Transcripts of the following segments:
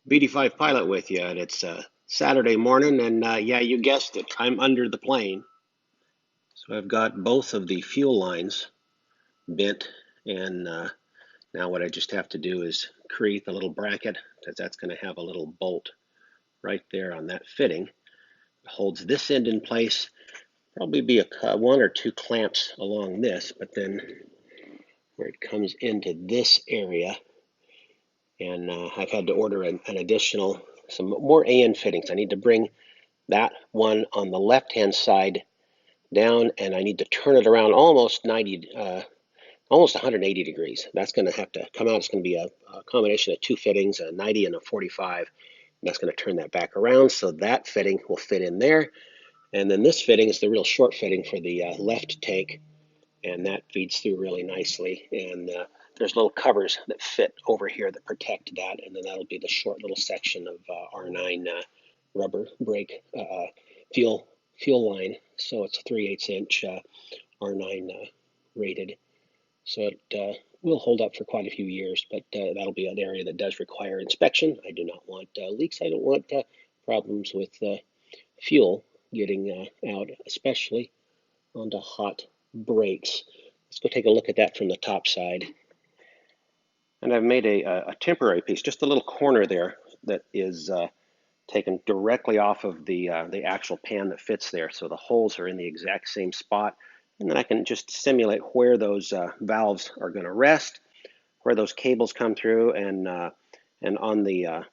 BD5 Pilot with you, and it's Saturday morning, and yeah, you guessed it, I'm under the plane. So I've got both of the fuel lines bent, and now what I just have to do is create the little bracket, because that's going to have a little bolt right there on that fitting. It holds this end in place, probably be one or two clamps along this, but then where it comes into this area, and I've had to order an additional, some more AN fittings. I need to bring that one on the left-hand side down, and I need to turn it around almost 90, almost 180 degrees. That's going to have to come out. It's going to be a combination of two fittings, a 90 and a 45. And that's going to turn that back around, so that fitting will fit in there. And then this fitting is the real short fitting for the left tank, and that feeds through really nicely. And there's little covers that fit over here that protect that, and then that'll be the short little section of R9 rubber brake fuel fuel line. So it's a 3/8 inch R9 rated. So it will hold up for quite a few years, but that'll be an area that does require inspection. I do not want leaks. I don't want problems with fuel getting out, especially onto hot brakes. Let's go take a look at that from the top side. And I've made a temporary piece, just a little corner there that is taken directly off of the actual pan that fits there. So the holes are in the exact same spot. And then I can just simulate where those valves are going to rest, where those cables come through, and on the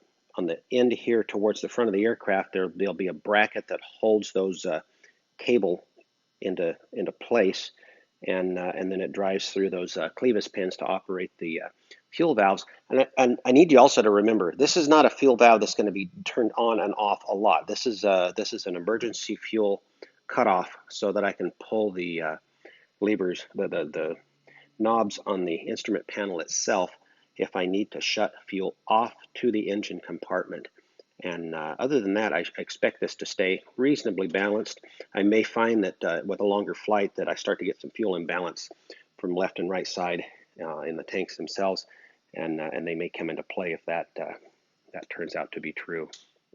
end here towards the front of the aircraft, there'll be a bracket that holds those cable into place, and then it drives through those clevis pins to operate the fuel valves. And I need you also to remember, this is not a fuel valve that's going to be turned on and off a lot. This is an emergency fuel cutoff, so that I can pull the levers, the knobs on the instrument panel itself, if I need to shut fuel off to the engine compartment. And other than that, I expect this to stay reasonably balanced. I may find that with a longer flight that I start to get some fuel imbalance from left and right side in the tanks themselves, and they may come into play if that turns out to be true.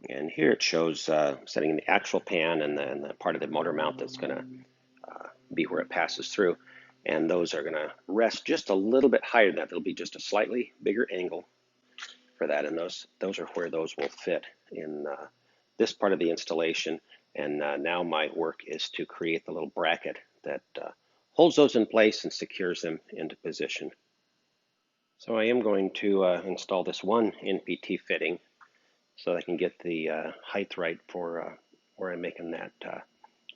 And here it shows setting the actual pan and the part of the motor mount that's going to be where it passes through. And those are going to rest just a little bit higher than that. There'll be just a slightly bigger angle for that, and those are where those will fit in this part of the installation. And now my work is to create the little bracket that holds those in place and secures them into position. So I am going to install this one NPT fitting so I can get the height right for where I'm making that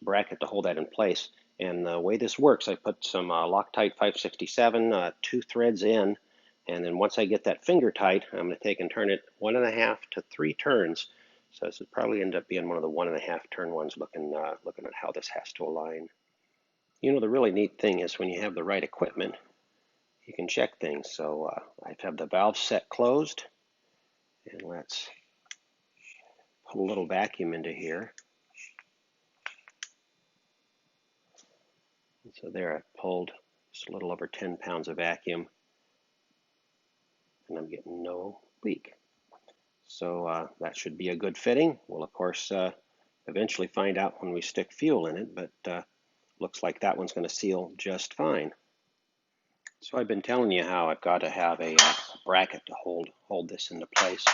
bracket to hold that in place. And the way this works, I put some Loctite 567 two threads in, and then once I get that finger tight, I'm going to take and turn it 1.5 to 3 turns. So this would probably end up being one of the 1.5 turn ones, looking at how this has to align. You know, the really neat thing is when you have the right equipment, you can check things. So I have the valve set closed, and let's put a little vacuum into here. And so there I've pulled just a little over 10 pounds of vacuum, and I'm getting no leak. So that should be a good fitting. We'll, of course, eventually find out when we stick fuel in it, but looks like that one's going to seal just fine. So I've been telling you how I've got to have a bracket to hold this into place.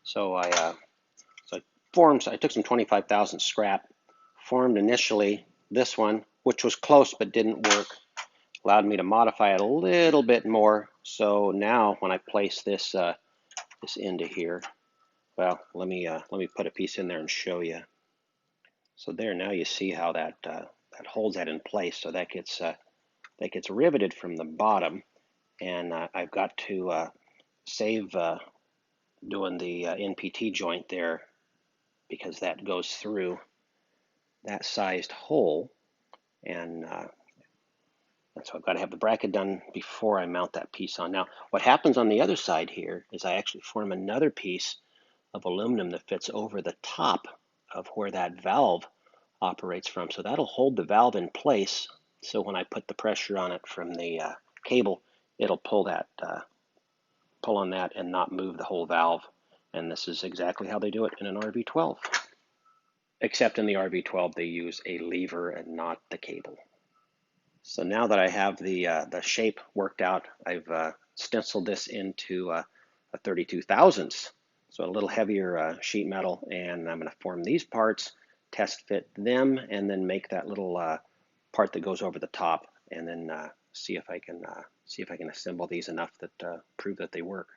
So I took some 25,000 scrap, formed initially this one, which was close but didn't work. Allowed me to modify it a little bit more. So now when I place this this into here, well, let me put a piece in there and show you. So there, now you see how that holds that in place. So that gets riveted from the bottom, and I've got to save doing the NPT joint there, because that goes through that sized hole, and so I've got to have the bracket done before I mount that piece on. Now, what happens on the other side here is I actually form another piece of aluminum that fits over the top of where that valve operates from. So that'll hold the valve in place. So when I put the pressure on it from the cable, it'll pull on that and not move the whole valve. And this is exactly how they do it in an RV12. Except in the RV12, they use a lever and not the cable. So now that I have the shape worked out, I've stenciled this into a 32 thousandths, so a little heavier sheet metal, and I'm going to form these parts, test fit them, and then make that little part that goes over the top, and then see if I can assemble these enough that prove that they work.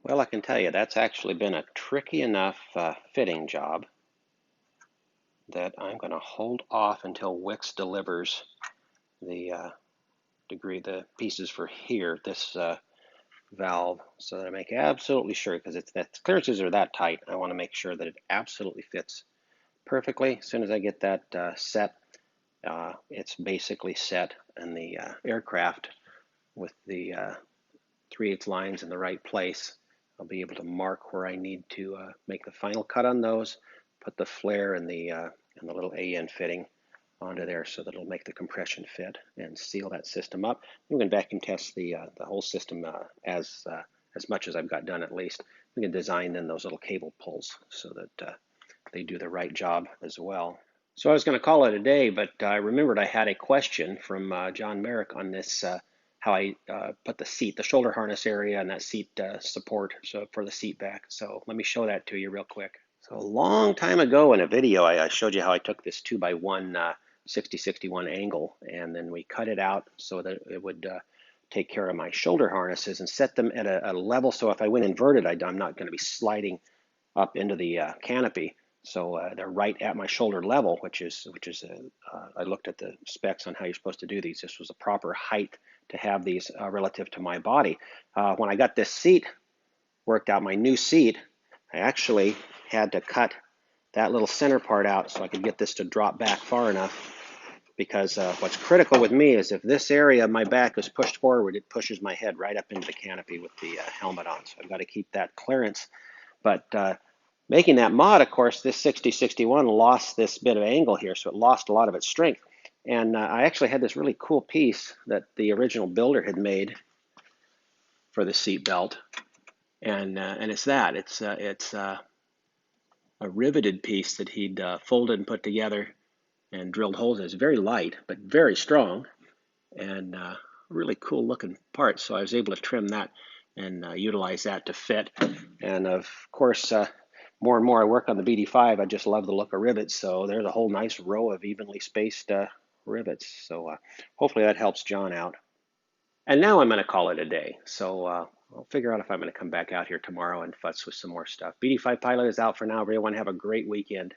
Well, I can tell you that's actually been a tricky enough fitting job that I'm going to hold off until Wix delivers the the pieces for here, this valve, so that I make absolutely sure, because the clearances are that tight, I want to make sure that it absolutely fits perfectly. As soon as I get that set, it's basically set in the aircraft with the 3/8 lines in the right place. I'll be able to mark where I need to make the final cut on those, put the flare and the little AN fitting onto there so that it'll make the compression fit and seal that system up. We can vacuum test the whole system as much as I've got done at least. We can design then those little cable pulls so that they do the right job as well. So I was going to call it a day, but I remembered I had a question from John Merrick on this, how I put the seat, the shoulder harness area and that seat support so for the seat back. So let me show that to you real quick. So a long time ago in a video, I showed you how I took this 2x1 60-61 angle, and then we cut it out so that it would take care of my shoulder harnesses and set them at a level so if I went inverted, I'm not going to be sliding up into the canopy. So they're right at my shoulder level, which is I looked at the specs on how you're supposed to do these. This was the proper height to have these relative to my body. When I got this seat worked out, my new seat, I actually had to cut that little center part out so I could get this to drop back far enough, because what's critical with me is if this area of my back is pushed forward, it pushes my head right up into the canopy with the helmet on. So I've got to keep that clearance. But making that mod, of course, this 60-61 lost this bit of angle here, so it lost a lot of its strength. And I actually had this really cool piece that the original builder had made for the seat belt, and it's a riveted piece that he'd folded and put together and drilled holes in. It's very light, but very strong, and really cool looking part. So I was able to trim that and utilize that to fit. And of course, more and more I work on the BD5, I just love the look of rivets. So there's a whole nice row of evenly spaced rivets. So hopefully that helps John out. And now I'm going to call it a day. So I'll figure out if I'm going to come back out here tomorrow and futz with some more stuff. BD5 Pilot is out for now. Everyone have a great weekend.